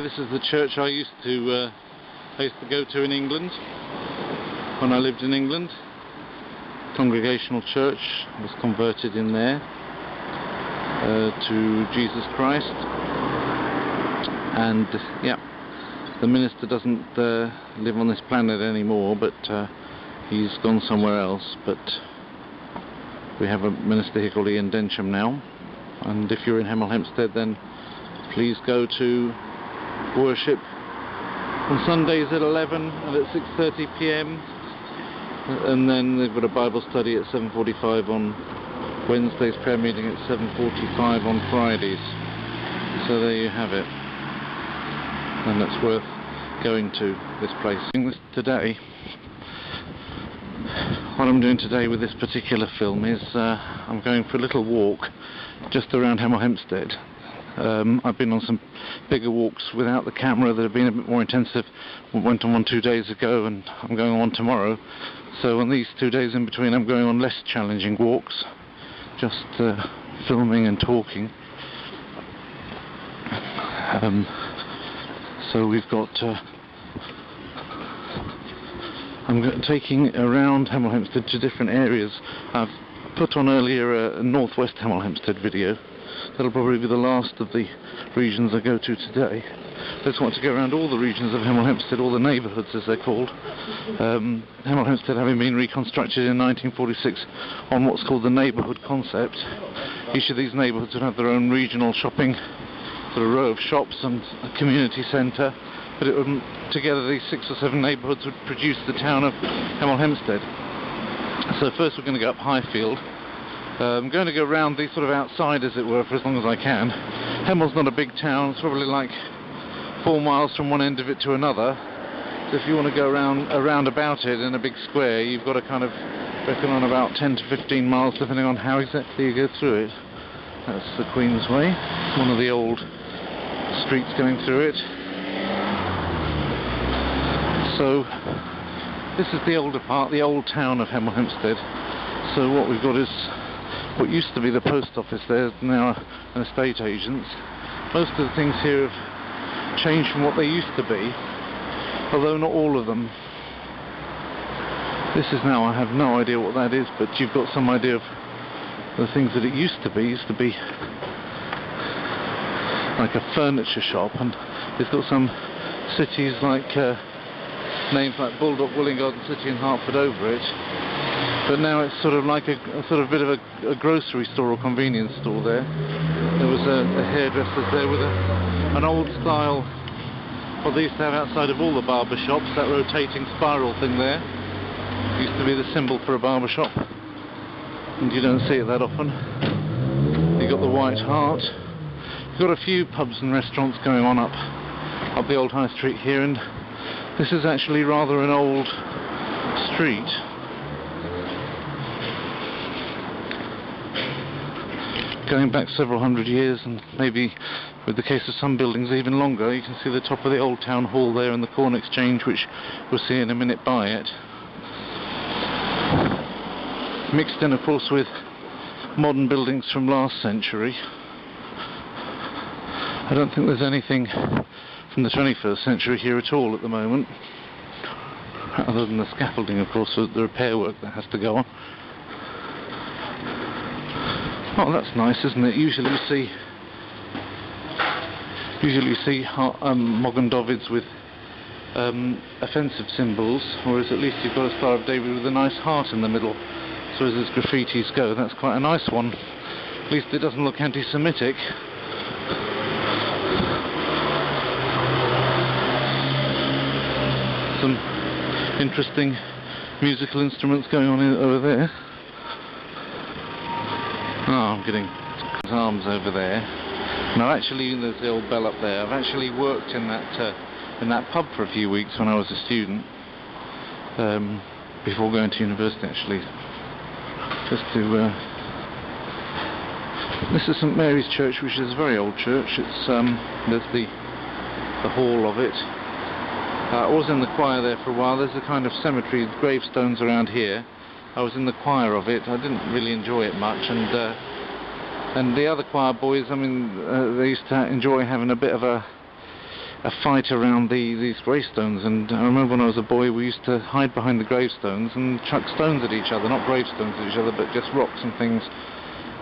This is the church I used to go to in England when I lived in England. Congregational church. Was converted in there to Jesus Christ, and yeah, the minister doesn't live on this planet anymore, but he's gone somewhere else. But we have a minister here called Ian Densham now, and if you're in Hemel Hempstead, then please go to worship on Sundays at 11 and at 6:30 p.m. and then they've got a Bible study at 7:45 on Wednesdays, prayer meeting at 7:45 on Fridays. So there you have it, and it's worth going to this place. Today, what I'm doing today with this particular film is I'm going for a little walk just around Hemel Hempstead. I've been on some bigger walks without the camera that have been a bit more intensive. We went on one 2 days ago, and I'm going on tomorrow. So on these 2 days in between, I'm going on less challenging walks, just filming and talking. So we've got I'm taking around Hemel Hempstead to different areas. I've put on earlier a northwest Hemel Hempstead video. That'll probably be the last of the regions I go to today. I just want to go around all the regions of Hemel Hempstead, all the neighbourhoods as they're called. Hemel Hempstead having been reconstructed in 1946 on what's called the neighbourhood concept. Each of these neighbourhoods would have their own regional shopping, sort of row of shops and a community centre, but it would, together these 6 or 7 neighbourhoods would produce the town of Hemel Hempstead. So first we're going to go up Highfield. I'm going to go around the sort of outside, as it were, for as long as I can. Hemel's not a big town. It's probably like 4 miles from one end of it to another. So if you want to go around about it in a big square, you've got to kind of reckon on about 10 to 15 miles, depending on how exactly you go through it. That's the Queen's Way, one of the old streets going through it. So this is the older part, the old town of Hemel Hempstead. So what we've got is what used to be the post office. There's now an estate agent's. Most of the things here have changed from what they used to be, although not all of them. This is now, I have no idea what that is, but you've got some idea of the things that it used to be. It used to be like a furniture shop, and it's got some cities like names like Bulldog, Willing Garden City and Hertford over it. But now it's sort of like a sort of bit of a grocery store or convenience store there. There was a hairdresser's there with an old style, what they used to have outside of all the barber shops, that rotating spiral thing there. It used to be the symbol for a barber shop, and you don't see it that often. You've got the White Hart. You've got a few pubs and restaurants going on up the old high street here, and this is actually rather an old street. Going back several hundred years, and maybe with the case of some buildings even longer. You can see the top of the old town hall there and the corn exchange, which we'll see in a minute by it. Mixed in, of course, with modern buildings from last century. I don't think there's anything from the 21st century here at all at the moment, other than the scaffolding, of course, the repair work that has to go on. Oh, that's nice, isn't it? Usually you see Mogondovids with offensive symbols, whereas at least you've got a Star of David with a nice heart in the middle. So as his graffitis go, that's quite a nice one. At least it doesn't look anti-Semitic. Some interesting musical instruments going on over there. Oh, I'm getting arms over there. Now actually, there's the old bell up there. I've actually worked in that pub for a few weeks when I was a student, before going to university actually. Just to this is St Mary's Church, which is a very old church. It's there's the hall of it. I was in the choir there for a while. There's a kind of cemetery, gravestones around here. I was in the choir of it. I didn't really enjoy it much, and the other choir boys, I mean, they used to enjoy having a bit of a a fight around these gravestones. And I remember when I was a boy, we used to hide behind the gravestones and chuck stones at each other, not gravestones at each other, but just rocks and things.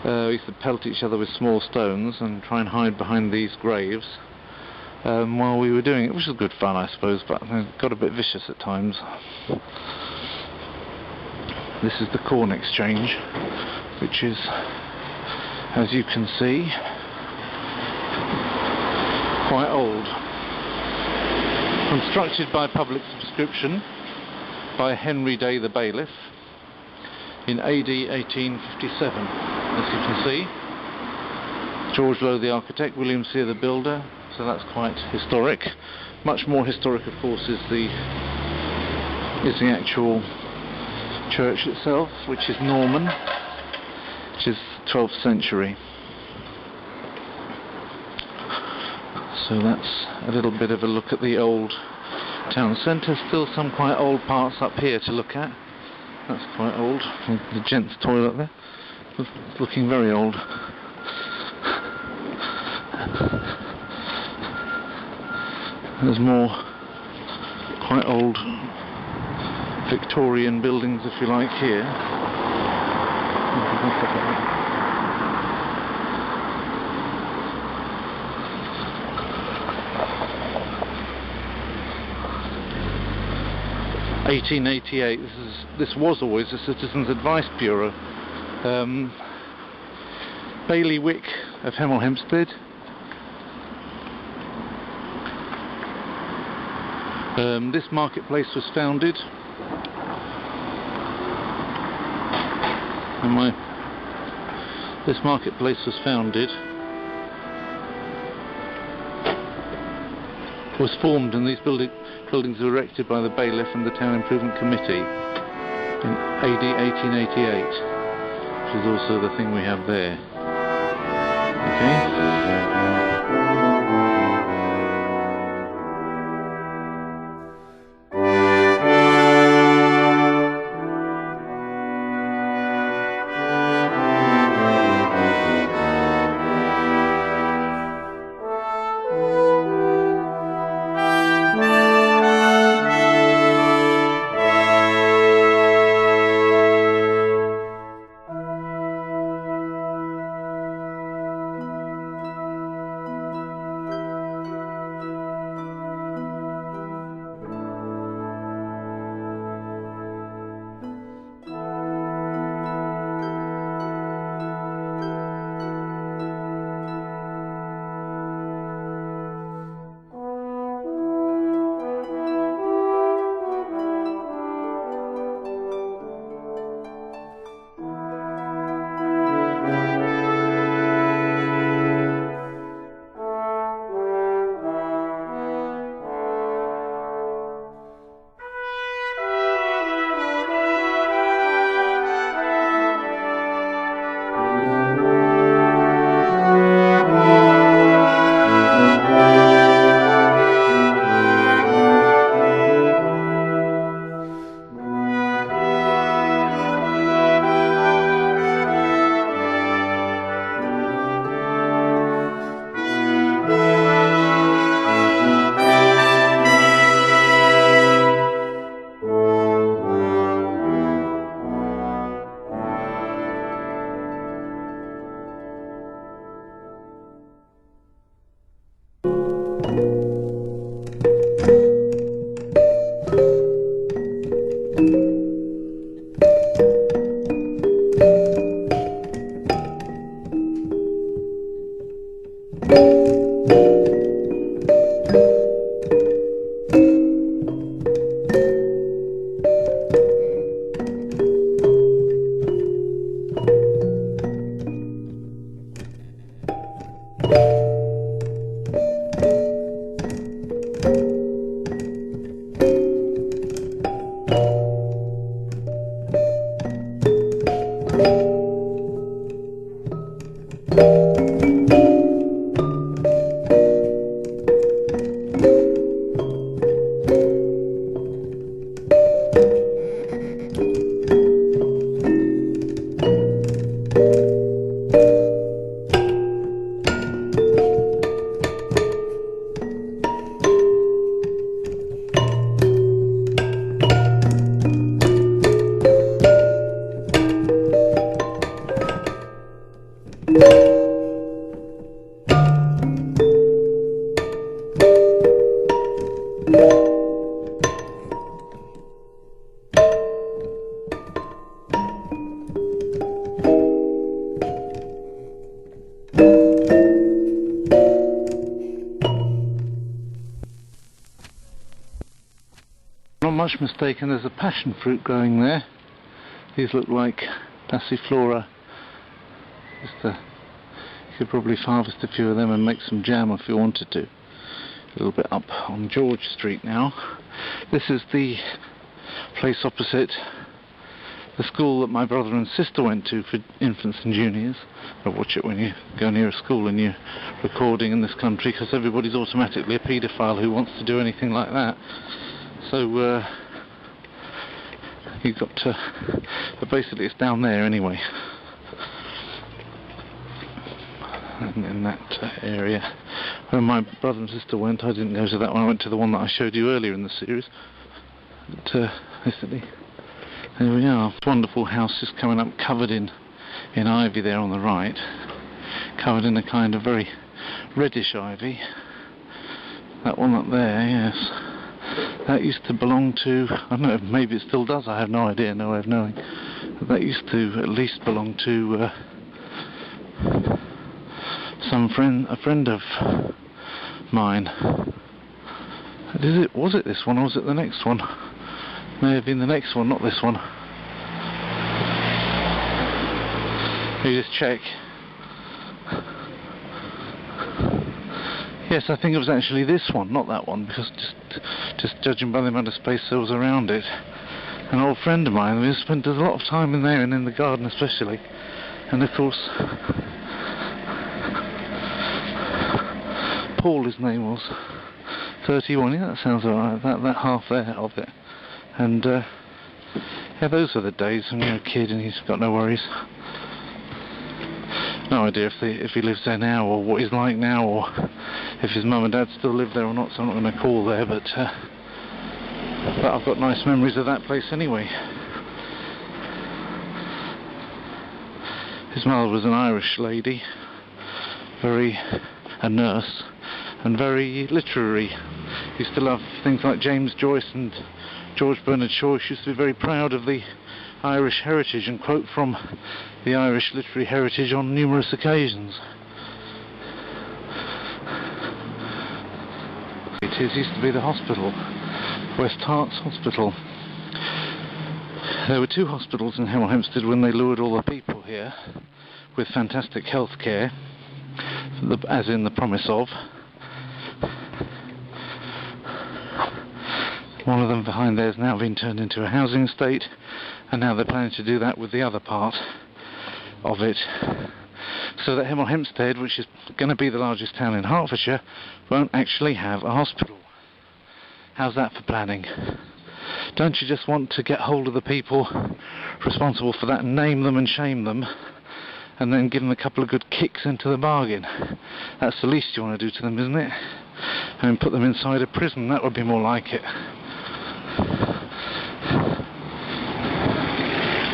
We used to pelt each other with small stones and try and hide behind these graves while we were doing it, which was good fun, I suppose, but it got a bit vicious at times. This is the corn exchange, which is, as you can see, quite old. Constructed by public subscription by Henry Day the bailiff in AD 1857, as you can see. George Lowe the architect, William Sear the builder, so that's quite historic. Much more historic, of course, is the actual church itself, which is Norman, which is 12th century. So that's a little bit of a look at the old town centre. Still some quite old parts up here to look at. That's quite old. The gents' toilet there. It's looking very old. There's more quite old Victorian buildings, if you like, here. 1888. This was always a Citizens Advice Bureau. Bailiwick of Hemel Hempstead. This marketplace was founded. This marketplace was founded. Was formed, and these buildings were erected by the bailiff and the town improvement committee in AD 1888, which is also the thing we have there. Okay. うん。much mistaken, there's a passion fruit growing there. These look like passiflora. You could probably harvest a few of them and make some jam if you wanted to. A little bit up on George Street now. This is the place opposite the school that my brother and sister went to for infants and juniors. I watch it when you go near a school and you're recording in this country, because everybody's automatically a paedophile who wants to do anything like that. So you've got to, but basically it's down there anyway, in that area. When my brother and sister went, I didn't go to that one. I went to the one that I showed you earlier in the series. But basically, there we are. Wonderful houses coming up, covered in ivy there on the right, covered in a kind of very reddish ivy. That one up there, yes. That used to belong to, I don't know, maybe it still does, I have no idea, no way of knowing. But that used to at least belong to a friend of mine. Was it this one or was it the next one? May have been the next one, not this one. Let me just check. Yes, I think it was actually this one, not that one, because just judging by the amount of space there was around it. An old friend of mine, we spent a lot of time in there and in the garden especially. And of course, Paul, his name was, 31, yeah, that sounds alright, that half there of it. And yeah, those were the days when you're a kid and he's got no worries. No idea if he lives there now, or what he's like now, or if his mum and dad still live there or not, so I'm not going to call there, but I've got nice memories of that place anyway. His mother was an Irish lady, a nurse, and very literary. Used to love things like James Joyce and George Bernard Shaw. She used to be very proud of the Irish heritage and quote from the Irish literary heritage on numerous occasions. It used to be the hospital, West Herts Hospital. There were two hospitals in Hemel Hempstead when they lured all the people here with fantastic health care, as in the promise of. One of them behind there has now been turned into a housing estate, and now they're planning to do that with the other part of it. So that Hemel Hempstead, which is going to be the largest town in Hertfordshire, won't actually have a hospital. How's that for planning? Don't you just want to get hold of the people responsible for that and name them and shame them, and then give them a couple of good kicks into the bargain? That's the least you want to do to them, isn't it? And put them inside a prison, that would be more like it.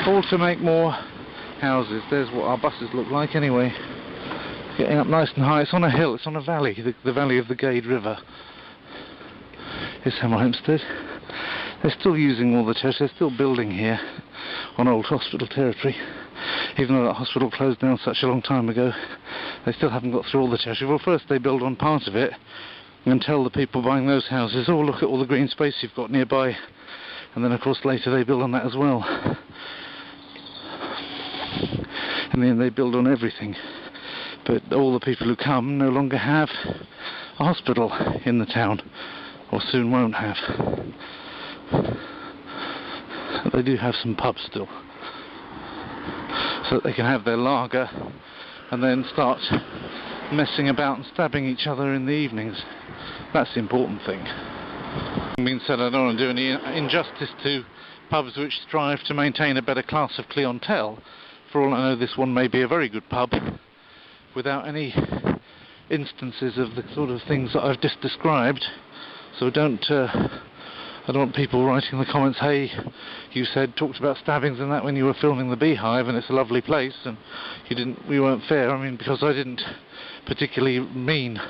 All to make more houses. There's what our buses look like anyway. Getting up nice and high. It's on a hill, it's on a valley, the valley of the Gade River. It's Hemel Hempstead. They're still using all the church, they're still building here on old hospital territory. Even though that hospital closed down such a long time ago, they still haven't got through all the territory. Well, first they build on part of it and tell the people buying those houses, oh, look at all the green space you've got nearby. And then of course later they build on that as well. And then they build on everything. But all the people who come no longer have a hospital in the town, or soon won't have. But they do have some pubs still, so that they can have their lager and then start messing about and stabbing each other in the evenings. That's the important thing. Being said, I don't want to do any injustice to pubs which strive to maintain a better class of clientele. For all I know, this one may be a very good pub without any instances of the sort of things that I've just described. So I don't want people writing in the comments, hey, you talked about stabbings and that when you were filming The Beehive and it's a lovely place and we weren't fair. I mean, because I didn't particularly mean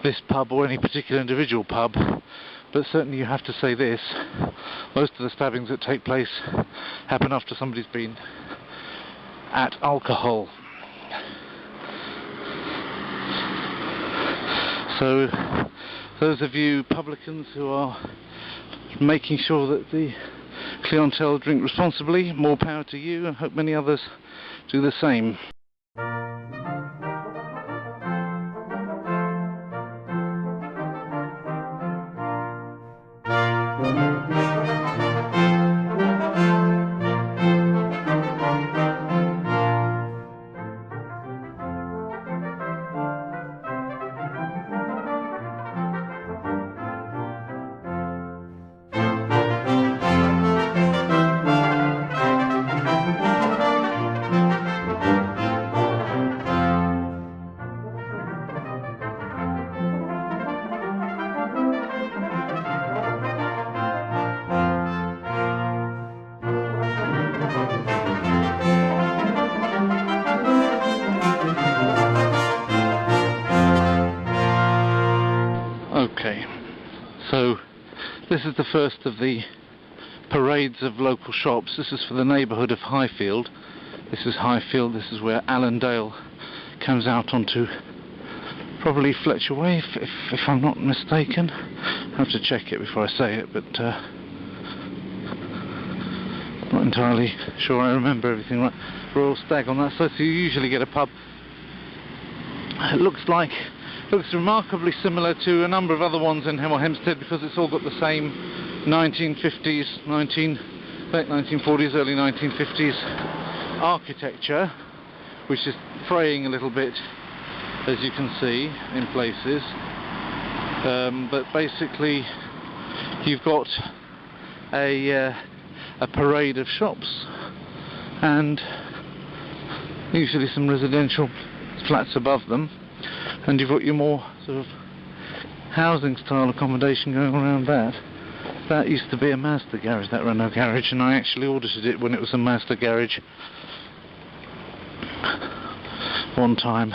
this pub or any particular individual pub, but certainly you have to say this: most of the stabbings that take place happen after somebody's been at alcohol. So those of you publicans who are making sure that the clientele drink responsibly. More power to you, and hope many others do the same. Okay, so this is the first of the parades of local shops. This is for the neighbourhood of Highfield. This is Highfield, this is where Allendale comes out onto probably Fletcher Way, if I'm not mistaken. I have to check it before I say it, but not entirely sure I remember everything right. Royal Stag on that side, so you usually get a pub. It looks remarkably similar to a number of other ones in Hemel Hempstead, because it's all got the same 1950s, late 1940s, early 1950s architecture, which is fraying a little bit, as you can see, in places. But basically, you've got a parade of shops, and usually some residential flats above them. And you've got your more sort of housing style accommodation going around that. That used to be a Mazda garage, that Renault garage, and I actually audited it when it was a Mazda garage one time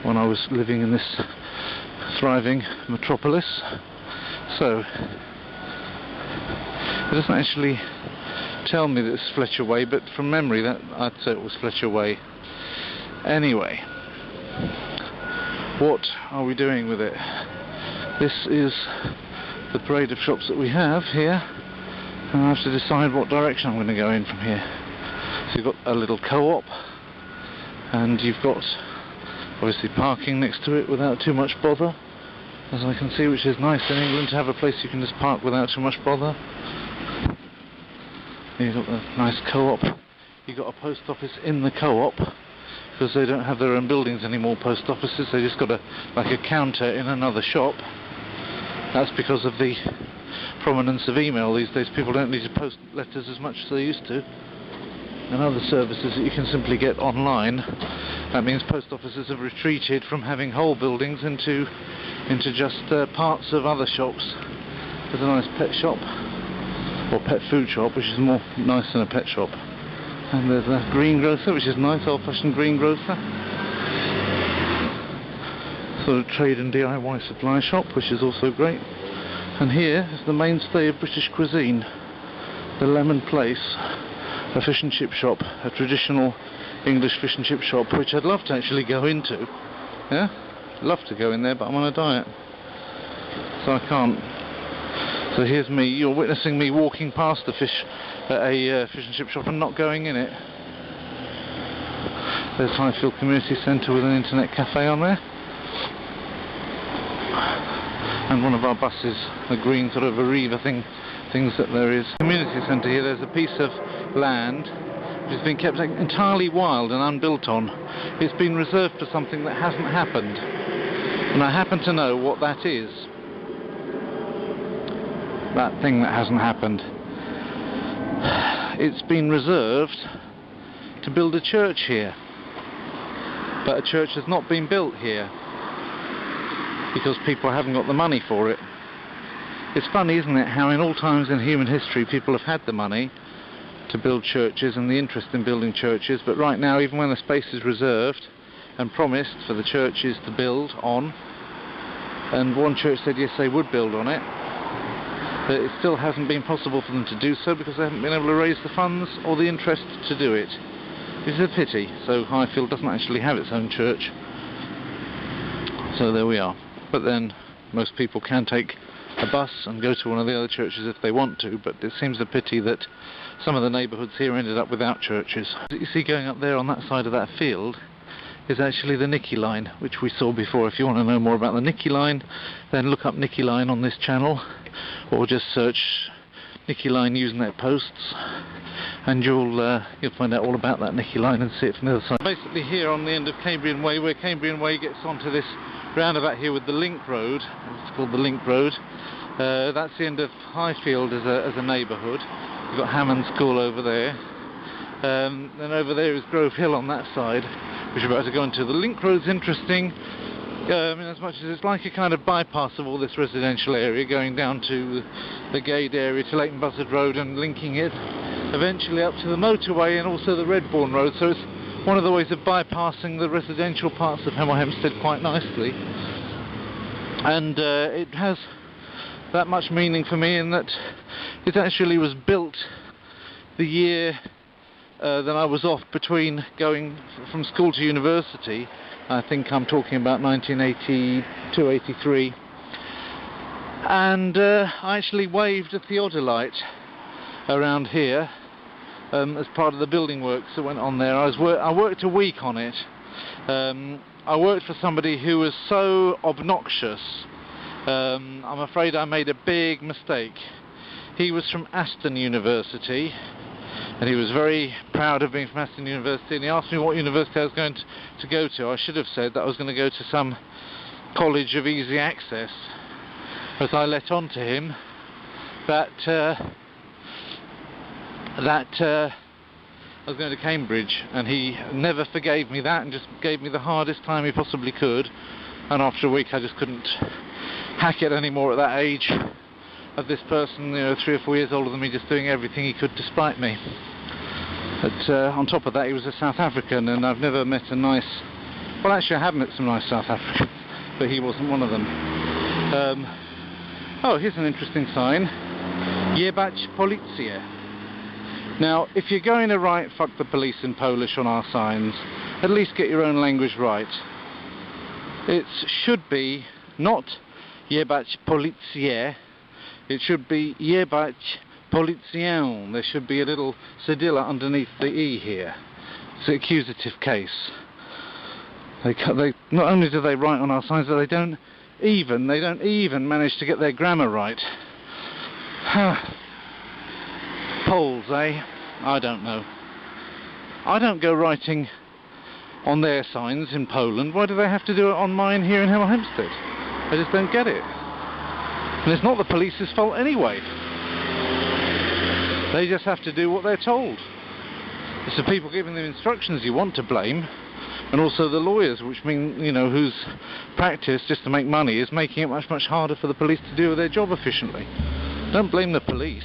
when I was living in this thriving metropolis. So it doesn't actually tell me that it's Fletcher Way, but from memory that I'd say it was Fletcher Way. Anyway, what are we doing with it? This is the parade of shops that we have here, and I have to decide what direction I'm going to go in from here. So you've got a little co-op, and you've got obviously parking next to it without too much bother, as I can see, which is nice in England to have a place you can just park without too much bother. You've got the nice co-op. You've got a post office in the co-op, because they don't have their own buildings anymore, post offices. They just got like a counter in another shop. That's because of the prominence of email these days. People don't need to post letters as much as they used to, and other services that you can simply get online. That means post offices have retreated from having whole buildings into just parts of other shops. There's a nice pet shop, or pet food shop, which is more nice than a pet shop. And there's a greengrocer, which is nice, old-fashioned greengrocer. Sort of trade and DIY supply shop, which is also great. And here is the mainstay of British cuisine, the Lemon Place, a fish and chip shop, a traditional English fish and chip shop, which I'd love to actually go into. Yeah, I'd love to go in there, but I'm on a diet, so I can't. So here's me. You're witnessing me walking past the fish at a fish and chip shop and not going in it. There's Highfield Community Centre with an internet cafe on there, and one of our buses, a green sort of Arriva things that there is. Community Centre here. There's a piece of land which has been kept entirely wild and unbuilt on. It's been reserved for something that hasn't happened, and I happen to know what that is. That thing that hasn't happened. It's been reserved to build a church here, but a church has not been built here because people haven't got the money for it. It's funny, isn't it, how in all times in human history people have had the money to build churches and the interest in building churches, but right now, even when the space is reserved and promised for the churches to build on, and one church said yes they would build on it, but it still hasn't been possible for them to do so because they haven't been able to raise the funds or the interest to do it. It's a pity. So Highfield doesn't actually have its own church. So there we are. But then most people can take a bus and go to one of the other churches if they want to, but it seems a pity that some of the neighbourhoods here ended up without churches. You see going up there on that side of that field is actually the Nicky line, which we saw before. If you want to know more about the Nicky line, then look up Nicky line on this channel, or just search Nicky line Usenet posts, and you'll find out all about that Nicky line and see it from the other side. Basically here on the end of Cambrian Way, where Cambrian Way gets onto this roundabout here with the link road, it's called the link road, that's the end of Highfield as a neighbourhood. You've got Hammond School over there, then over there is Grove Hill on that side, which we're about to go into. The link road's interesting, in as much as it's like a kind of bypass of all this residential area, going down to the Gade area, to Leighton Buzzard Road, and linking it eventually up to the motorway and also the Redbourne Road. So it's one of the ways of bypassing the residential parts of Hemel Hempstead quite nicely. And it has that much meaning for me in that it actually was built the year that I was off between going from school to university. I think I'm talking about 1982-83, and I actually waved a theodolite around here as part of the building works that went on there. I worked a week on it. I worked for somebody who was so obnoxious. I'm afraid I made a big mistake. He was from Aston University, and he was very proud of being from Aston University, and he asked me what university I was going to go to. I should have said that I was going to go to some college of easy access, as I let on to him that I was going to Cambridge, and he never forgave me that and just gave me the hardest time he possibly could. And after a week I just couldn't hack it anymore at that age of this person, 3 or 4 years older than me, just doing everything he could to spite me. But on top of that, he was a South African, and I've never met a nice... Well, actually I have met some nice South Africans, but he wasn't one of them. Oh, here's an interesting sign. Jebać Policję. Now, if you're going to write "fuck the police" in Polish on our signs, at least get your own language right. It should be not Jebać Policję, it should be Jebać Policję. There should be a little cedilla underneath the E here. It's an accusative case. They not only do they write on our signs, but they don't even manage to get their grammar right. Poles, eh? I don't know. I don't go writing on their signs in Poland. Why do they have to do it on mine here in Hemel Hempstead? I just don't get it. And it's not the police's fault anyway. They just have to do what they're told. It's the people giving them instructions you want to blame, and also the lawyers, which mean, whose practice, just to make money, is making it much, much harder for the police to do their job efficiently. Don't blame the police.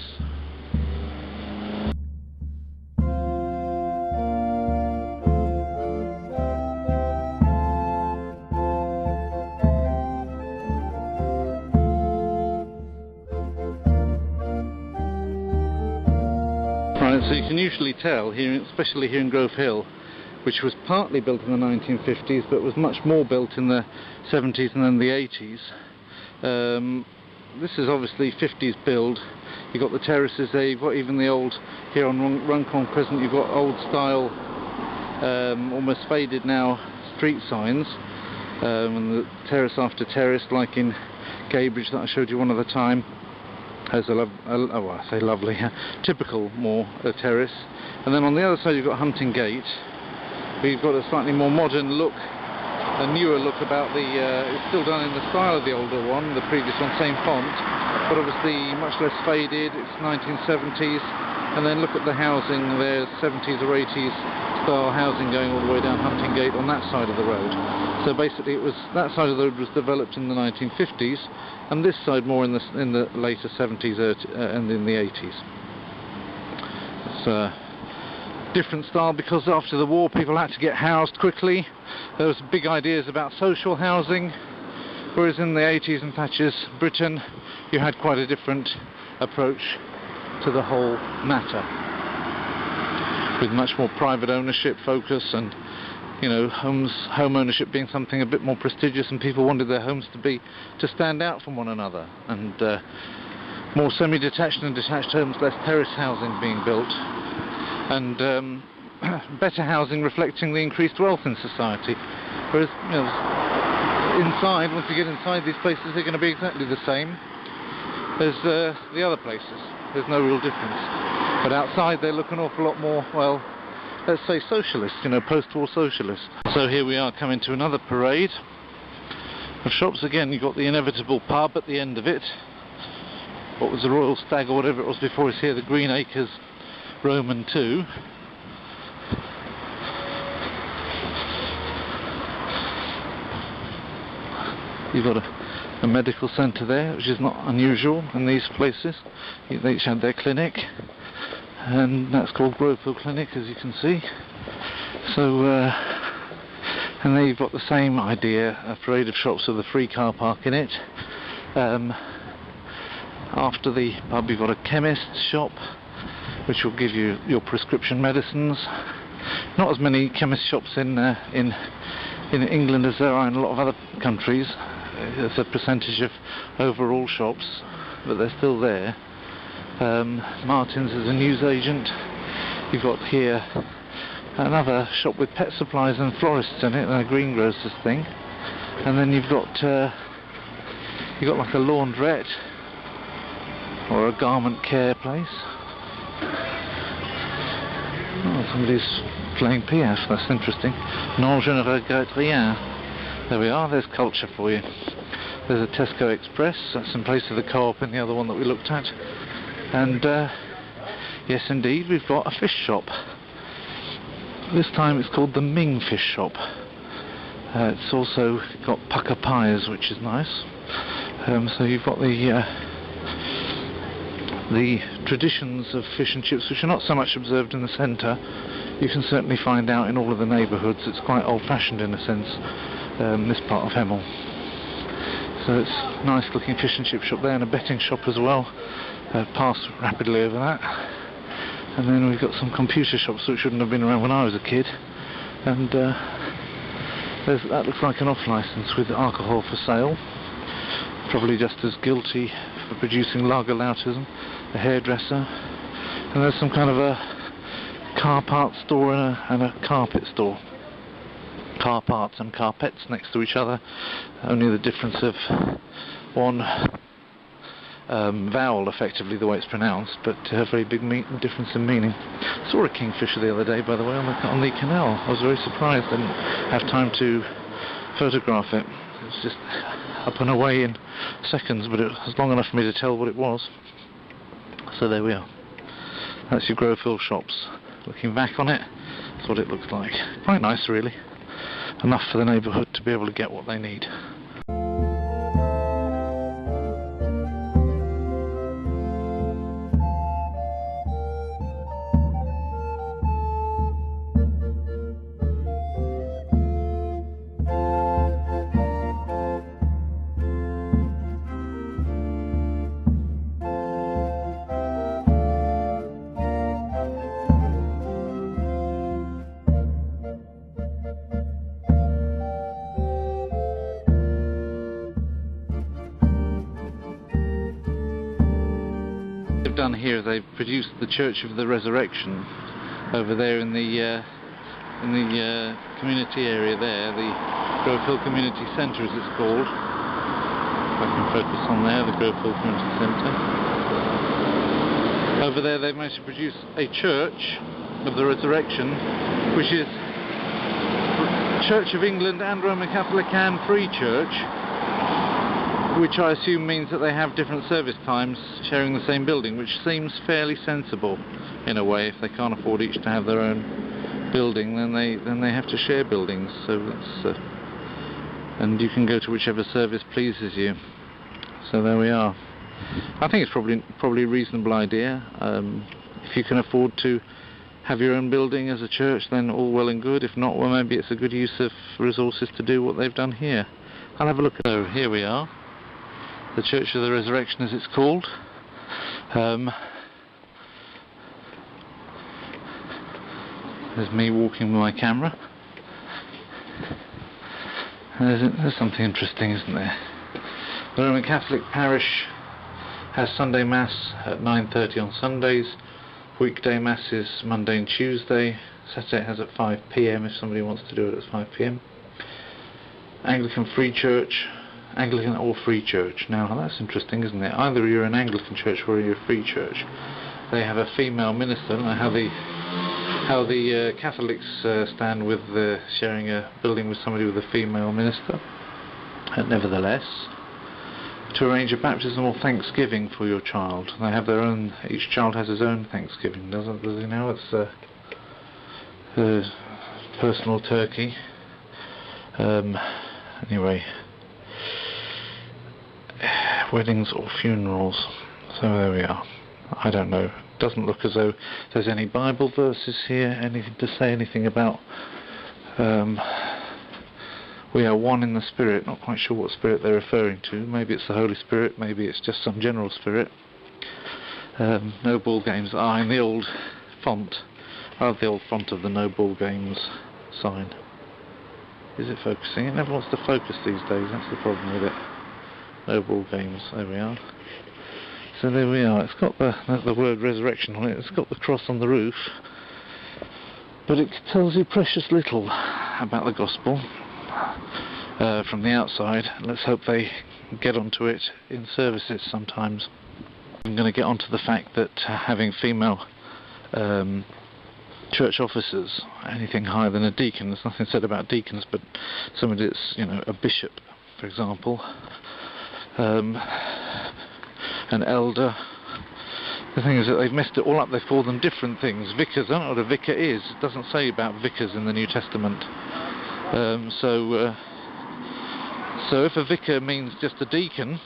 So you can usually tell, here, especially here in Grove Hill, which was partly built in the 1950s but was much more built in the 70s and then the 80s. This is obviously 50s build. You've got the terraces there, you've got even the old, here on Runcorn Crescent, you've got old style, almost faded now, street signs, and the terrace after terrace, like in Cambridge that I showed you one other time. Has I say lovely, typical more terrace. And then on the other side you've got Hunting Gate, where you've got a slightly more modern look, a newer look about the, it's still done in the style of the older one, the previous one, same font, but obviously much less faded. It's 1970s, and then look at the housing, there's 70s or 80s style housing going all the way down Hunting Gate on that side of the road. So basically it was, that side of the road was developed in the 1950s, and this side more in the later 70s and in the 80s. It's a different style because after the war people had to get housed quickly. There was big ideas about social housing, whereas in the 80s and Thatcher's Britain you had quite a different approach to the whole matter, with much more private ownership focus and you know, home ownership being something a bit more prestigious, and people wanted their homes to stand out from one another, and more semi-detached and detached homes, less terrace housing being built, and better housing reflecting the increased wealth in society. Whereas, you know, inside, once you get inside these places, they're going to be exactly the same as the other places. There's no real difference. But outside they look an awful lot more, well, let's say socialist, you know, post-war socialist. So here we are coming to another parade of shops. Again, you've got the inevitable pub at the end of it. What was the Royal Stag or whatever it was before it's here, the Green Acres Roman 2. You've got a medical centre there, which is not unusual in these places. They each had their clinic, and that's called Grovehill Clinic, as you can see. So, and there you've got the same idea, a parade of shops with a free car park in it. After the pub you've got a chemist's shop, which will give you your prescription medicines. Not as many chemist shops in England as there are in a lot of other countries. As a percentage of overall shops, but they're still there. Martin's is a newsagent. You've got here another shop with pet supplies and florists in it, and a greengrocer's thing. And then you've got like a laundrette or a garment care place. Oh, somebody's playing Piaf. That's interesting. Non, je ne regrette rien. There we are, there's culture for you. There's a Tesco Express, that's in place of the Co-op in the other one that we looked at. And yes indeed, we've got a fish shop. This time it's called the Ming Fish Shop. It's also got pucker pies, which is nice. So you've got the traditions of fish and chips, which are not so much observed in the centre. You can certainly find out in all of the neighbourhoods. It's quite old-fashioned in a sense. This part of Hemel. So it's a nice looking fish and chip shop there, and a betting shop as well. Pass rapidly over that. And then we've got some computer shops which shouldn't have been around when I was a kid. And that looks like an off licence with alcohol for sale. Probably just as guilty for producing lager lautism. A hairdresser. And there's some kind of a car parts store and a carpet store. Car parts and carpets next to each other, only the difference of one vowel, effectively, the way it's pronounced, but a very big difference in meaning. I saw a kingfisher the other day, by the way, on the canal. I was very surprised. I didn't have time to photograph it. It was just up and away in seconds, but it was long enough for me to tell what it was. So there we are. That's your Grovehill shops. Looking back on it, that's what it looks like. Quite nice, really. Enough for the neighbourhood to be able to get what they need. Done here, they've produced the Church of the Resurrection over there in the community area there, the Grovehill Community Centre as it's called. If I can focus on there, the Grovehill Community Centre. Over there they've managed to produce a Church of the Resurrection, which is Church of England and Roman Catholic and Free Church, which I assume means that they have different service times sharing the same building, which seems fairly sensible in a way. If they can't afford each to have their own building, then they have to share buildings. So that's and you can go to whichever service pleases you. So there we are. I think it's probably a reasonable idea. If you can afford to have your own building as a church, then all well and good. If not, well, maybe it's a good use of resources to do what they've done here. I'll have a look. So here we are. The Church of the Resurrection, as it's called. There's me walking with my camera. There's something interesting, isn't there? The Roman Catholic parish has Sunday Mass at 9:30 on Sundays, weekday Masses Monday and Tuesday, Saturday it has at 5 PM if somebody wants to do it at 5 PM. Anglican Free Church, Anglican or Free Church. Now that's interesting, isn't it? Either you're an Anglican church or you're a Free Church. They have a female minister. I don't know how the Catholics stand with sharing a building with somebody with a female minister. Nevertheless, to arrange a baptism or Thanksgiving for your child. They have their own. Each child has his own Thanksgiving, does he now? It's personal turkey. Anyway, weddings or funerals. So there we are. I don't know. Doesn't look as though there's any Bible verses here, anything to say anything about we are one in the Spirit. Not quite sure what Spirit they're referring to. Maybe it's the Holy Spirit, maybe it's just some general Spirit. No ball games. In the old font. I love the old font of the no ball games sign. Is it focusing? It never wants to focus these days, that's the problem with it. No ball games, there we are. So there we are, it's got the word resurrection on it, it's got the cross on the roof, but it tells you precious little about the gospel from the outside. Let's hope they get onto it in services sometimes. I'm going to get onto the fact that having female church officers, anything higher than a deacon, there's nothing said about deacons, but somebody that's, a bishop, for example, an elder. The thing is that they've messed it all up. They call them different things. Vicars, I don't know what a vicar is. It doesn't say about vicars in the New Testament. So if a vicar means just a deacon,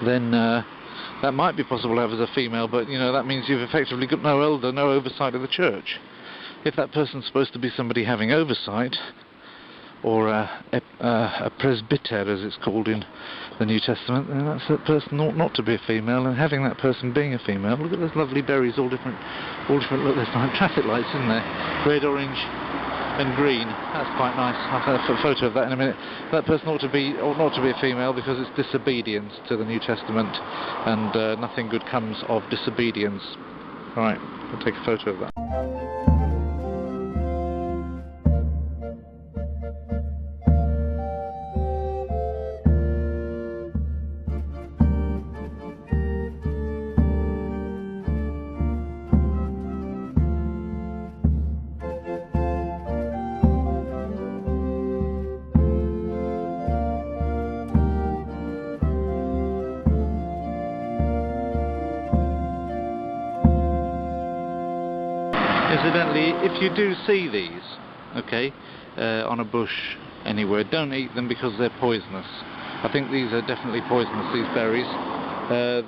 then that might be possible to have as a female, but that means you've effectively got no elder, no oversight of the church. If that person's supposed to be somebody having oversight, or a presbyter as it's called in the New Testament, then that person ought not to be a female, and having that person being a female, look at those lovely berries, all different, look, there's like traffic lights, isn't there? Red, orange and green. That's quite nice. I'll have a photo of that in a minute. That person ought not to be a female, because it's disobedience to the New Testament, and nothing good comes of disobedience. Right, I'll take a photo of that. Incidentally, if you do see these, on a bush anywhere, don't eat them because they're poisonous. I think these are definitely poisonous, these berries.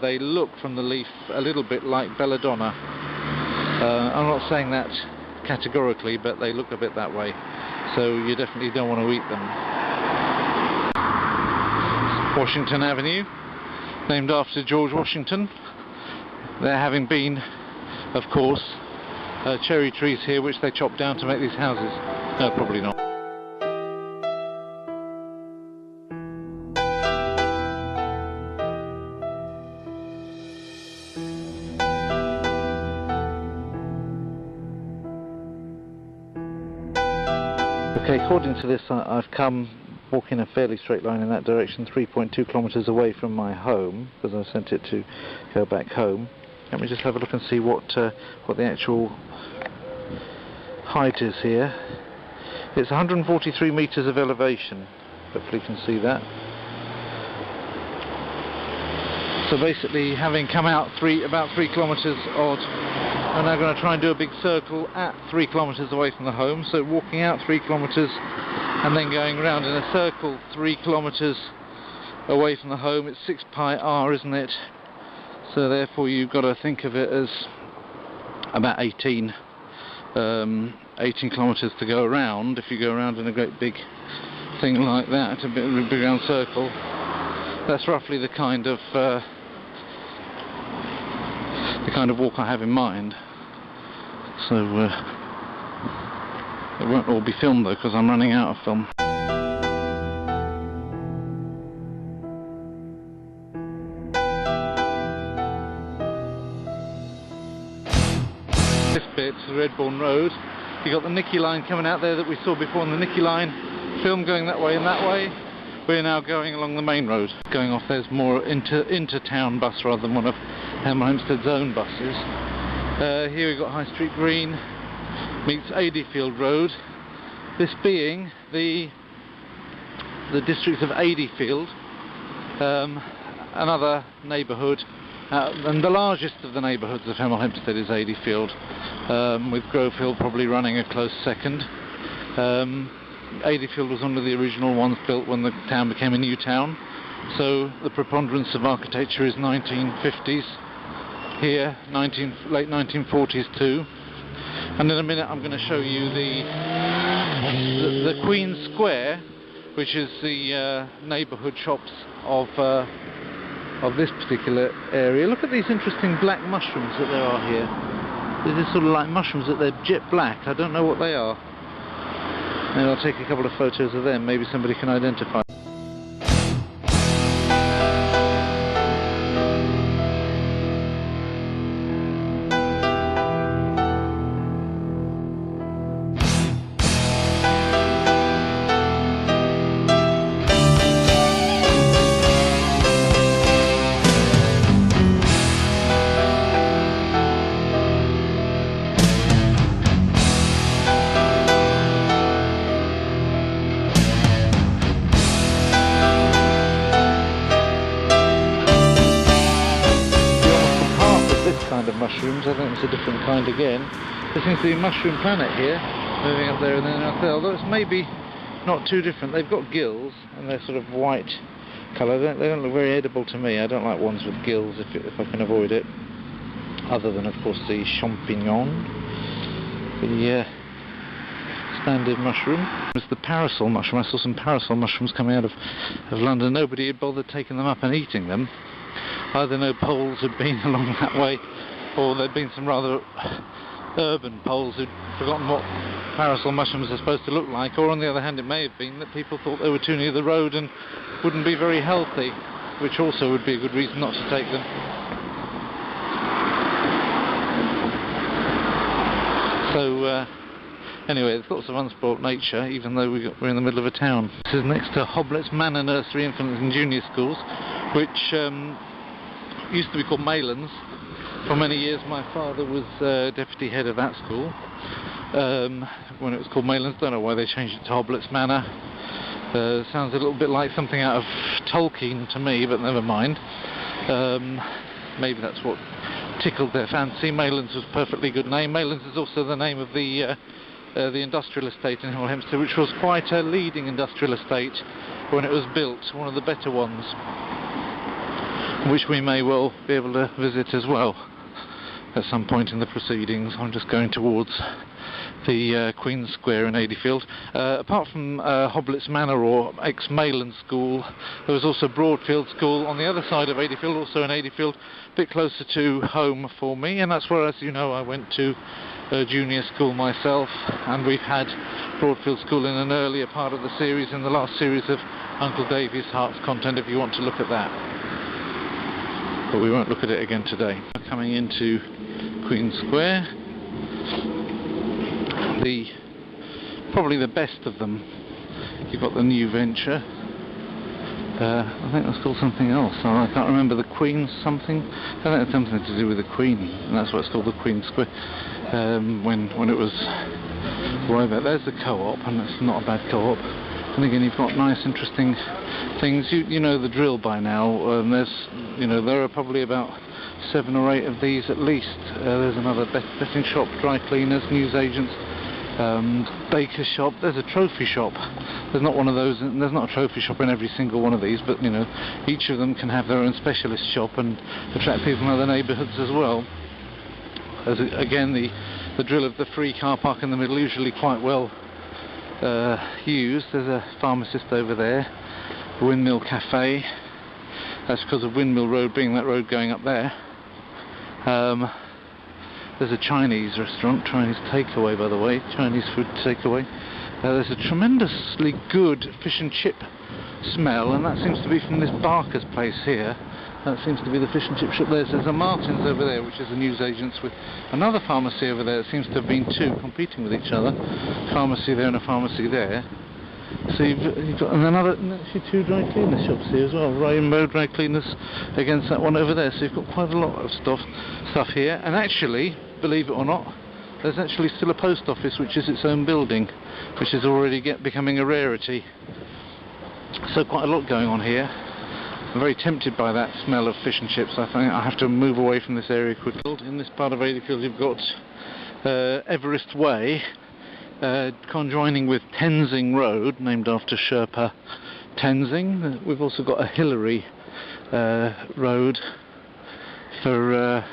They look from the leaf a little bit like belladonna. I'm not saying that categorically, but they look a bit that way. So you definitely don't want to eat them. Washington Avenue, named after George Washington. There having been, of course, cherry trees here which they chopped down to make these houses. No, probably not. Okay, according to this, I've come walking a fairly straight line in that direction, 3.2 kilometres away from my home, because I sent it to go back home. Let me just have a look and see what the actual height is here. It's 143 metres of elevation. Hopefully you can see that. So basically, having come out about 3 kilometres odd, I'm now going to try and do a big circle at 3 kilometres away from the home. So walking out 3 kilometres and then going round in a circle 3 kilometres away from the home. It's 6 pi r, isn't it? So therefore you've got to think of it as about 18 kilometres to go around. If you go around in a great big thing like that, a big round circle, that's roughly the kind of walk I have in mind. So it won't all be filmed though, because I'm running out of film. Redbourne Road. You got the Nicky line coming out there that we saw before on the Nicky line film, going that way and that way. We're now going along the main road. Going off, there's more inter-town bus rather than one of Hemel Hempstead's own buses. Here we've got High Street Green meets Adeyfield Road. This being the district of Adeyfield, another neighbourhood, and the largest of the neighbourhoods of Hemel Hempstead is Adeyfield, with Grovefield probably running a close second. Adeyfield was one of the original ones built when the town became a new town, so the preponderance of architecture is 1950s here, late 1940s too. And in a minute I'm going to show you the Queen Square, which is the neighbourhood shops of this particular area. Look at these interesting black mushrooms that there are here. These are sort of like mushrooms that they're jet black. I don't know what they are. Maybe I'll take a couple of photos of them, maybe somebody can identify. Kind of mushrooms, I think it's a different kind again. There seems to be a mushroom planet here, moving up there and then up there, although it's maybe not too different. They've got gills and they're sort of white colour. They don't look very edible to me. I don't like ones with gills if I can avoid it, other than of course the champignon, the standard mushroom. There's the parasol mushroom. I saw some parasol mushrooms coming out of London. Nobody had bothered taking them up and eating them. Either no Poles had been along that way, or there'd been some rather urban Poles who'd forgotten what parasol mushrooms are supposed to look like, or on the other hand it may have been that people thought they were too near the road and wouldn't be very healthy, which also would be a good reason not to take them. So anyway, there's lots of unspoilt nature, even though we're in the middle of a town. This is next to Hoblett's Manor Nursery, Infant and Junior Schools, which used to be called Maylands. For many years my father was deputy head of that school when it was called Maylands. Don't know why they changed it to Hoblett's Manor. Sounds a little bit like something out of Tolkien to me, but never mind. Maybe that's what tickled their fancy. Maylands was a perfectly good name. Maylands is also the name of the industrial estate in Hemel Hempstead, which was quite a leading industrial estate when it was built, one of the better ones, which we may well be able to visit as well at some point in the proceedings. I'm just going towards the Queen Square in Adeyfield. Apart from Hoblett's Manor, or ex-Mayland School, there was also Broadfield School on the other side of Adeyfield, also in Adeyfield, a bit closer to home for me, and that's where, as you know, I went to junior school myself, and we've had Broadfield School in an earlier part of the series, in the last series of Uncle Davy's Heart's Content, if you want to look at that. But we won't look at it again today. Coming into Queen Square, probably the best of them. You've got the new venture. I think that's called something else. I can't remember, the Queen something. I think it's something to do with the Queen, and that's why it's called the Queen Square. When it was way back. There's the co-op, and it's not a bad co-op. And again, you've got nice, interesting things. You know the drill by now. There are probably about 7 or 8 of these at least. There's another betting shop, dry cleaners, newsagents, baker shop. There's a trophy shop. There's not one of those. There's not a trophy shop in every single one of these, but each of them can have their own specialist shop and attract people from other neighbourhoods as well. There's again the drill of the free car park in the middle, usually quite well used. There's a pharmacist over there, a Windmill Cafe. That's because of Windmill Road being that road going up there. There's a Chinese restaurant, Chinese takeaway by the way, Chinese food takeaway. There's a tremendously good fish and chip smell, and that seems to be from this Barker's place here. That seems to be the fish and chip shop there. There's a Martin's over there, which is a newsagent's, with another pharmacy over there. It seems to have been two competing with each other. Pharmacy there and a pharmacy there. So you've got another, actually two dry cleaner shops here as well. Rainbow Dry Cleaners against that one over there. So you've got quite a lot of stuff here. And actually, believe it or not, there's actually still a post office, which is its own building, which is already becoming a rarity. So quite a lot going on here. I'm very tempted by that smell of fish and chips. I think I have to move away from this area quickly. In this part of Adeyfield you've got Everest Way, conjoining with Tenzing Road, named after Sherpa Tenzing. We've also got a Hillary Road for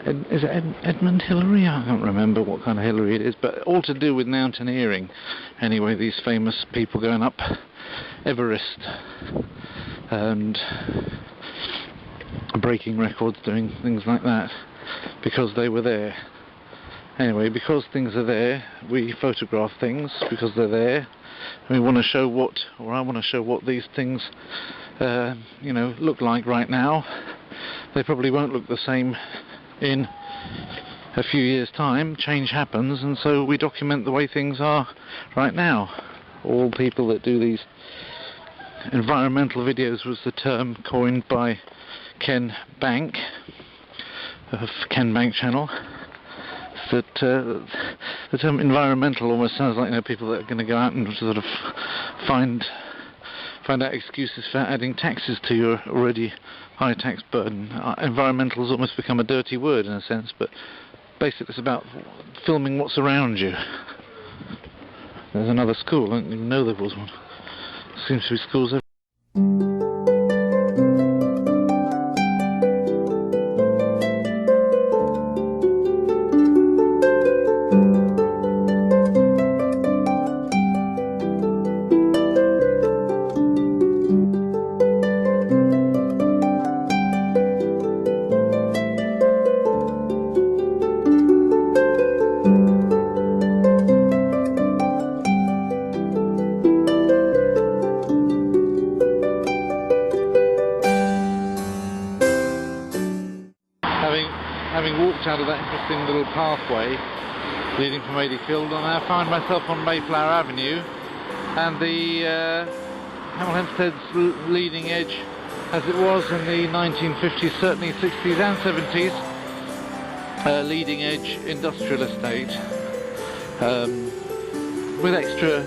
is it Edmund Hillary? I can't remember what kind of Hillary it is, but all to do with mountaineering. Anyway, these famous people going up Everest and breaking records, doing things like that because they were there. Anyway, because things are there, we photograph things because they're there. We want to show I want to show what these things look like right now. They probably won't look the same in a few years' time. Change happens, and so we document the way things are right now. All people that do these environmental videos was the term coined by Ken Bank of Ken Bank Channel. That the term environmental almost sounds like people that are going to go out and sort of find out excuses for adding taxes to your already high tax burden. Environmental has almost become a dirty word in a sense, but basically it's about filming what's around you. There's another school. I didn't even know there was one. Seems to be schools everywhere. Having walked out of that interesting little pathway leading from Adeyfield, I now find myself on Mayflower Avenue, and the Hemel Hempstead's leading edge, as it was in the 1950s, certainly 60s and 70s, leading edge industrial estate, with extra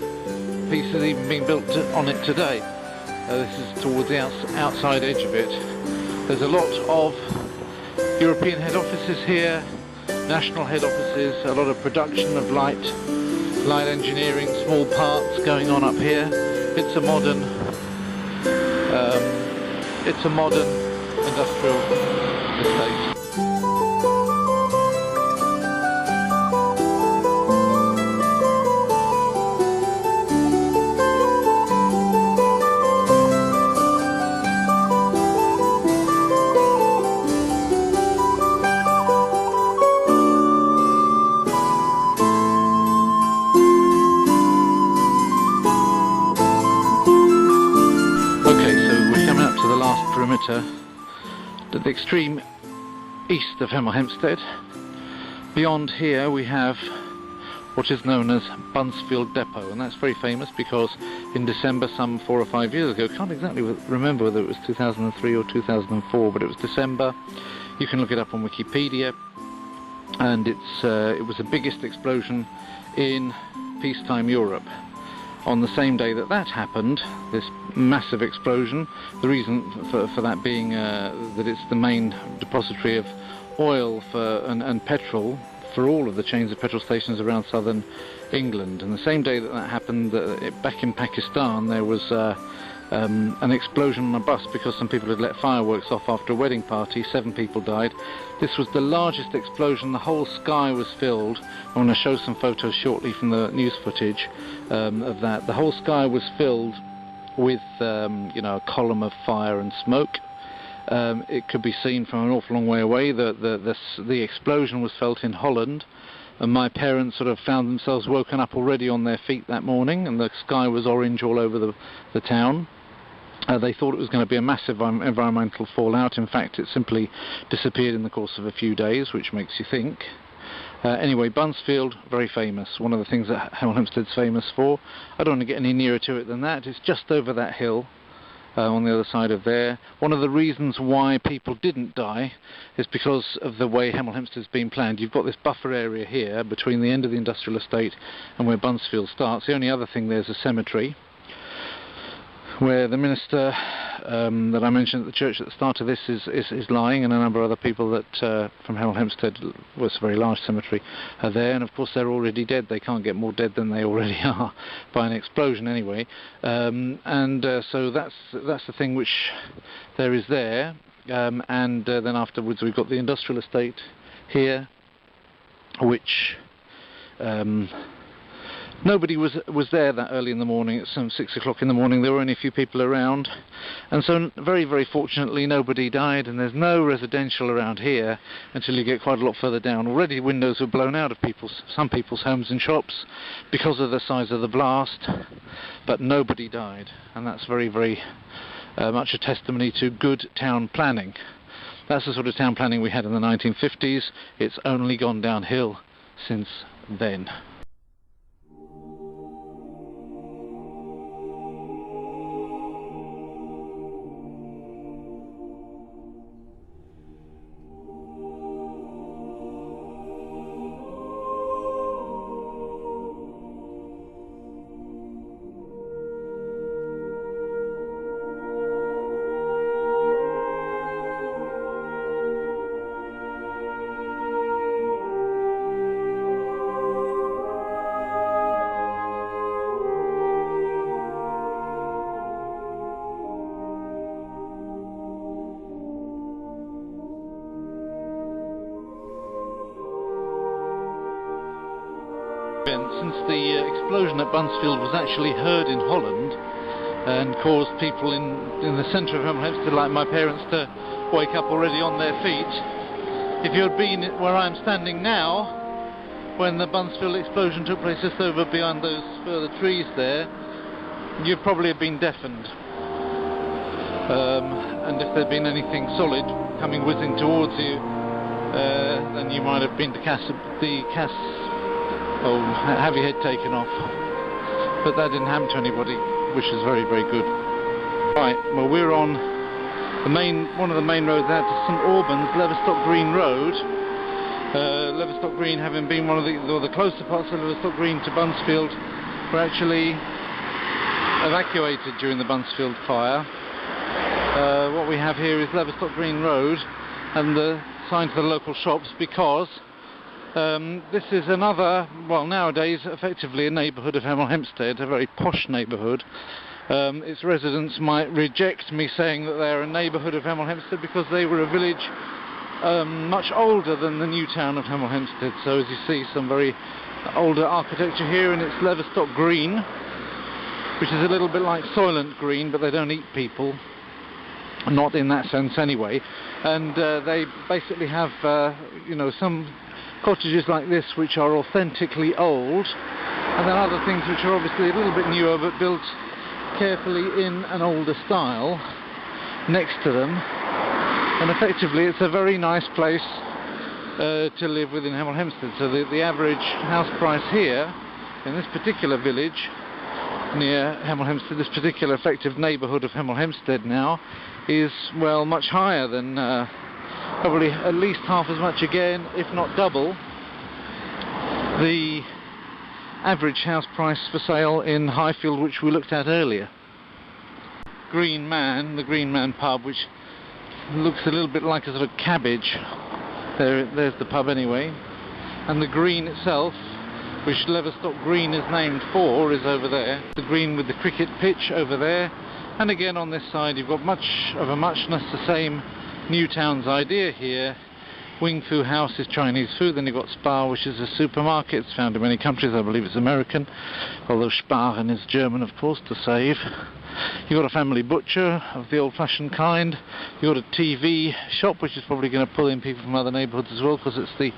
pieces even being built on it today. This is towards the outside edge of it. There's a lot of European head offices here, national head offices, a lot of production of light engineering, small parts going on up here. It's a modern industrial estate. Perimeter at the extreme east of Hemel Hempstead. Beyond here we have what is known as Buncefield Depot, and that's very famous because in December some 4 or 5 years ago, can't exactly remember whether it was 2003 or 2004, but it was December. You can look it up on Wikipedia, and it was the biggest explosion in peacetime Europe. On the same day that happened, this massive explosion, the reason for that being that it's the main depository of oil and petrol for all of the chains of petrol stations around southern England. And the same day that happened, back in Pakistan, there was an explosion on a bus because some people had let fireworks off after a wedding party. 7 people died. This was the largest explosion. The whole sky was filled. I'm going to show some photos shortly from the news footage of that. The whole sky was filled with a column of fire and smoke. It could be seen from an awful long way away. The explosion was felt in Holland, and my parents sort of found themselves woken up already on their feet that morning, and the sky was orange all over the town. They thought it was going to be a massive environmental fallout. In fact, it simply disappeared in the course of a few days, which makes you think. Anyway, Buncefield, very famous. One of the things that Hemel Hempstead's famous for. I don't want to get any nearer to it than that. It's just over that hill, on the other side of there. One of the reasons why people didn't die is because of the way Hemel Hempstead's been planned. You've got this buffer area here between the end of the industrial estate and where Buncefield starts. The only other thing there's a cemetery, where the minister that I mentioned at the church at the start of this is lying, and a number of other people that from Hemel Hempstead, was a very large cemetery, are there, and of course they're already dead. They can't get more dead than they already are by an explosion anyway, so that's the thing which there is there, and then afterwards we've got the industrial estate here, which nobody was there that early in the morning. It's some 6 o'clock in the morning. There were only a few people around, and so very, very fortunately nobody died, and there's no residential around here until you get quite a lot further down. Already windows were blown out of some people's homes and shops because of the size of the blast, but nobody died, and that's very, very much a testimony to good town planning. That's the sort of town planning we had in the 1950s. It's only gone downhill since then. Since the explosion at Buncefield was actually heard in Holland and caused people in the centre of Hemel Hempstead, like my parents, to wake up already on their feet, if you had been where I'm standing now when the Buncefield explosion took place, just over beyond those further trees there, you'd probably have been deafened. And if there'd been anything solid coming whizzing towards you, then you might have been to have your head taken off. But that didn't happen to anybody, which is very, very good. Right, well, we're on one of the main roads out to St Albans, Leverstock Green Road. Leverstock Green, having been one of the closer parts of Leverstock Green to Buncefield, were actually evacuated during the Buncefield fire. What we have here is Leverstock Green Road and the sign to the local shops, because this is another, well, nowadays effectively a neighbourhood of Hemel Hempstead, a very posh neighbourhood. Its residents might reject me saying that they're a neighbourhood of Hemel Hempstead, because they were a village much older than the new town of Hemel Hempstead. So as you see, some very older architecture here, and it's Leverstock Green, which is a little bit like Soylent Green, but they don't eat people. Not in that sense anyway. And they basically have, some cottages like this which are authentically old, and then other things which are obviously a little bit newer but built carefully in an older style next to them. And effectively it's a very nice place to live within Hemel Hempstead. So the average house price here in this particular village near Hemel Hempstead, this particular effective neighbourhood of Hemel Hempstead now, is, well, much higher than probably at least half as much again, if not double, the average house price for sale in Highfield, which we looked at earlier. Green Man, the Green Man pub, which looks a little bit like a sort of cabbage. There's the pub anyway. And the green itself, which Leverstock Green is named for, is over there. The green with the cricket pitch over there. And again on this side you've got much of a muchness, the same New Town's idea here. Wing Fu House is Chinese food, then you've got Spar, which is a supermarket. It's found in many countries, I believe it's American, although Sparen is German, of course, to save. You've got a family butcher of the old-fashioned kind. You've got a TV shop, which is probably going to pull in people from other neighbourhoods as well, because it's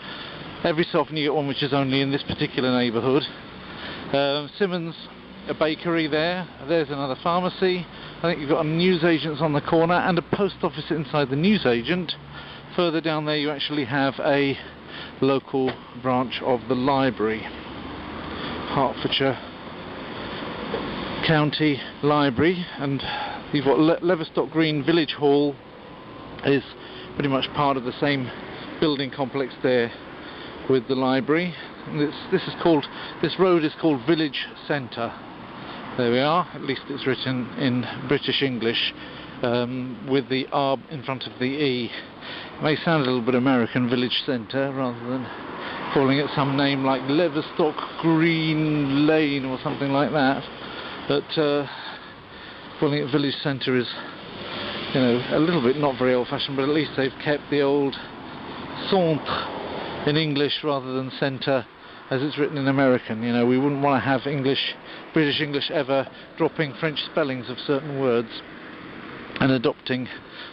every so often you get one which is only in this particular neighbourhood. Simmons, a bakery there. There's another pharmacy. I think you've got a newsagent's on the corner and a post office inside the newsagent. Further down there you actually have a local branch of the library, Hertfordshire County Library, and you've got Leverstock Green Village Hall is pretty much part of the same building complex there with the library. And this road is called Village Centre. There we are, at least it's written in British English with the R in front of the E. It may sound a little bit American, Village Centre, rather than calling it some name like Leverstock Green Lane or something like that. But calling it Village Centre is, you know, a little bit not very old-fashioned, but at least they've kept the old centre in English rather than centre as it's written in American. You know, we wouldn't want to have British English ever dropping French spellings of certain words and adopting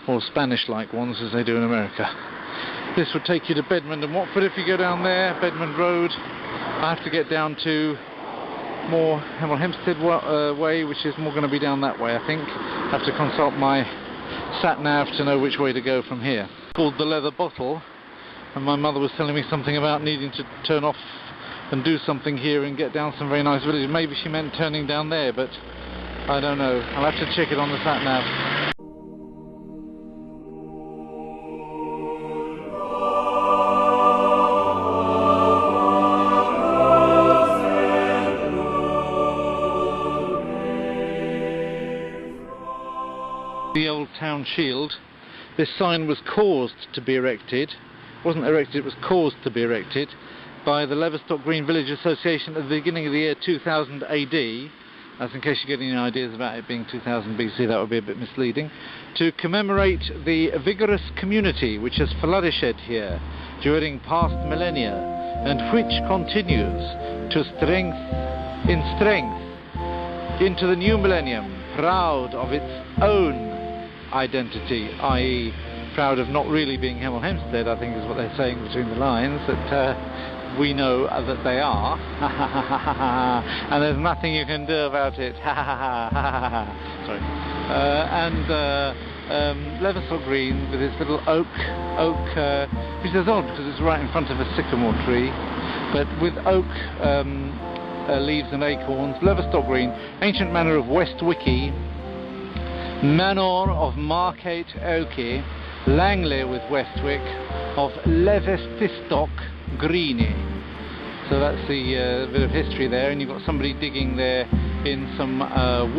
more Spanish-like ones as they do in America. This would take you to Bedmond and Watford if you go down there, Bedmond Road. I have to get down to more Hemel Hempstead way, which is more going to be down that way, I think. I have to consult my sat-nav to know which way to go from here. It's called the Leather Bottle, and my mother was telling me something about needing to turn off and do something here and get down some very nice villages. Maybe she meant turning down there, but I don't know. I'll have to check it on the sat-nav. The old town shield. This sign was caused to be erected. It wasn't erected, it was caused to be erected by the Leverstock Green Village Association at the beginning of the year 2000 AD. As in case you get any ideas about it being 2000 BC, that would be a bit misleading. To commemorate the vigorous community which has flourished here during past millennia and which continues to strength into the new millennium, proud of its own identity, i.e. proud of not really being Hemel Hempstead, I think is what they're saying between the lines, that we know that they are, and there's nothing you can do about it. Sorry. And Leverstock Green with its little oak, which is odd because it's right in front of a sycamore tree, but with oak leaves and acorns. Leverstock Green, ancient manor of West Wickie, manor of Margate Oakie, Langley with Westwick, of Leverstock Green. So that's the bit of history there, and you've got somebody digging there in some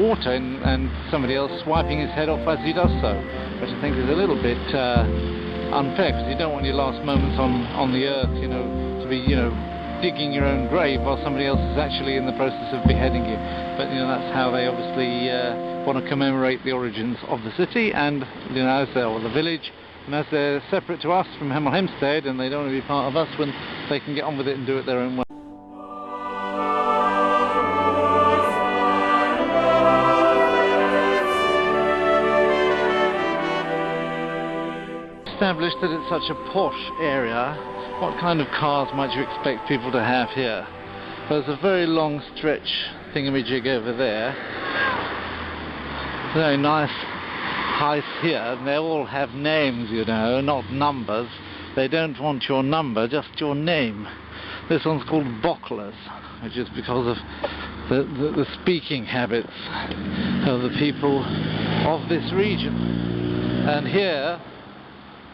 water and somebody else swiping his head off as he does so, which I think is a little bit unfair, because you don't want your last moments on the earth, you know, to be, you know, digging your own grave while somebody else is actually in the process of beheading you. But you know, that's how they obviously want to commemorate the origins of the city, and you know, as they're, or the village, and as they're separate to us from Hemel Hempstead and they don't want to be part of us, when they can get on with it and do it their own way. Established that it's such a posh area, what kind of cars might you expect people to have here? There's a very long stretch thingamajig over there. Very nice house here, and they all have names, you know, not numbers. They don't want your number, just your name. This one's called Bocklers, which is because of the speaking habits of the people of this region. And here,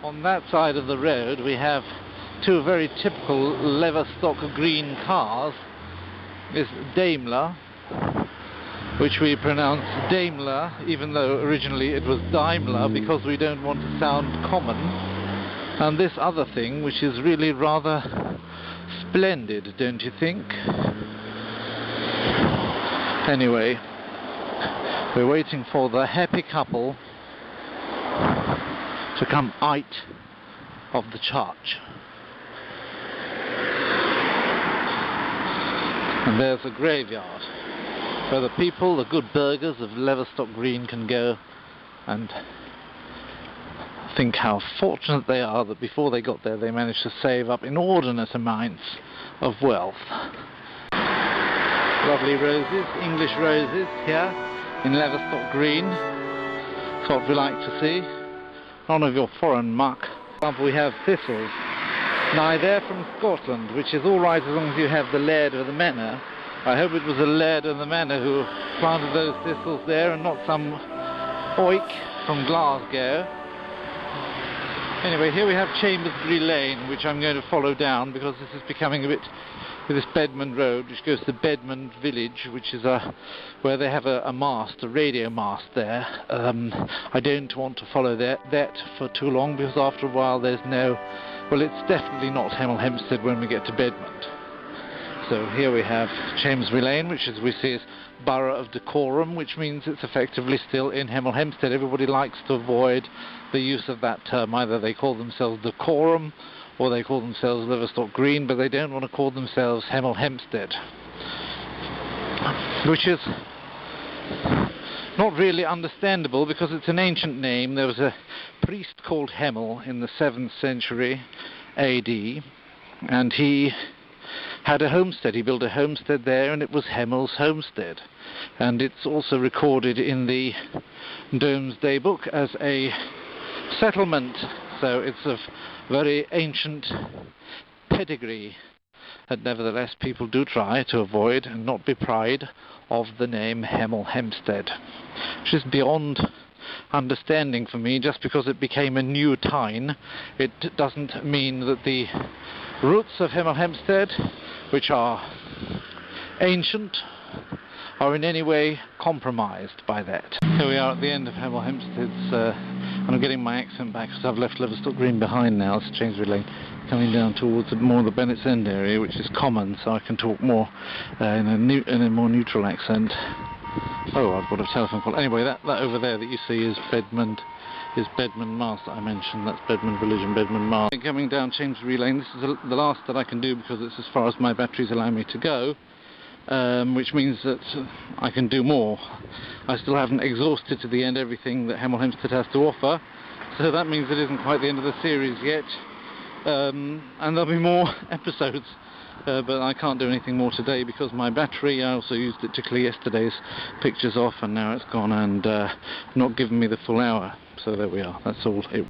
on that side of the road, we have two very typical Leverstock Green cars. This Daimler, which we pronounce Daimler, even though originally it was Daimler, because we don't want to sound common. And this other thing, which is really rather splendid, don't you think? Anyway, we're waiting for the happy couple to come out of the church. And there's a graveyard where the people, the good burghers of Leverstock Green, can go and think how fortunate they are that before they got there they managed to save up inordinate amounts of wealth. Lovely roses, English roses here in Leverstock Green. That's what we like to see. None of your foreign muck. For example, we have thistles. Now they're from Scotland, which is alright as long as you have the laird of the manor. I hope it was a laird of the manor who planted those thistles there and not some oik from Glasgow. Anyway, here we have Chambersbury Lane, which I'm going to follow down because this is becoming a bit with this Bedman Road, which goes to Bedman Village, which is where they have a mast, a radio mast there. I don't want to follow that for too long because after a while there's no... Well, it's definitely not Hemel Hempstead when we get to Bedmont. So here we have Chambersbury Lane, which as we see is Borough of Decorum, which means it's effectively still in Hemel Hempstead. Everybody likes to avoid the use of that term. Either they call themselves Decorum or they call themselves Leverstock Green, but they don't want to call themselves Hemel Hempstead, which is not really understandable because it's an ancient name. There was a priest called Hemel in the 7th century AD, and he had a homestead. He built a homestead there, and it was Hemel's homestead. And it's also recorded in the Domesday Book as a settlement, so it's of very ancient pedigree. And nevertheless, people do try to avoid and not be proud of the name Hemel Hempstead, which is beyond understanding for me. Just because it became a new town, it doesn't mean that the roots of Hemel Hempstead, which are ancient, are in any way compromised by that. Here we are at the end of Hemel Hempstead's, I'm getting my accent back because I've left Leverstock Green behind now. It's Chambersbury Lane, coming down towards more of the Bennett's End area, which is common, so I can talk more in a more neutral accent. Oh, I've got a telephone call. Anyway, that over there that you see is Bedman Mast that I mentioned. That's Bedman Village and Bedman Mast. Coming down Chambersbury Lane, this is the last that I can do because it's as far as my batteries allow me to go, which means that I can do more. I still haven't exhausted to the end everything that Hemel Hempstead has to offer, so that means it isn't quite the end of the series yet, and there'll be more episodes. But I can't do anything more today because my battery, I also used it to clear yesterday's pictures off, and now it's gone and not given me the full hour. So there we are, that's all it